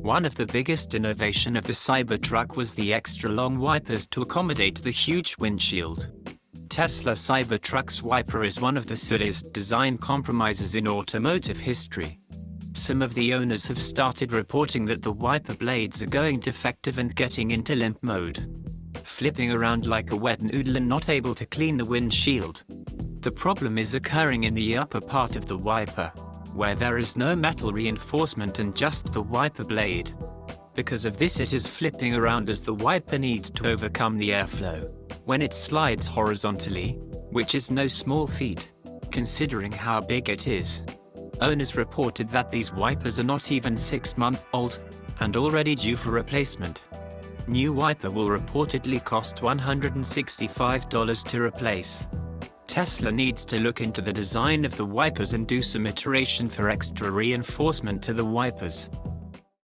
One of the biggest innovation of the Cybertruck was the extra long wipers to accommodate the huge windshield. Tesla Cybertruck's wiper is one of the silliest design compromises in automotive history. Some of the owners have started reporting that the wiper blades are going defective and getting into limp mode, flipping around like a wet noodle and not able to clean the windshield. The problem is occurring in the upper part of the wiper, where there is no metal reinforcement and just the wiper blade. Because of this, it is flipping around as the wiper needs to overcome the airflow when it slides horizontally, which is no small feat, considering how big it is. Owners reported that these wipers are not even 6 months old, and already due for replacement. New wiper will reportedly cost $165 to replace. Tesla needs to look into the design of the wipers and do some iteration for extra reinforcement to the wipers.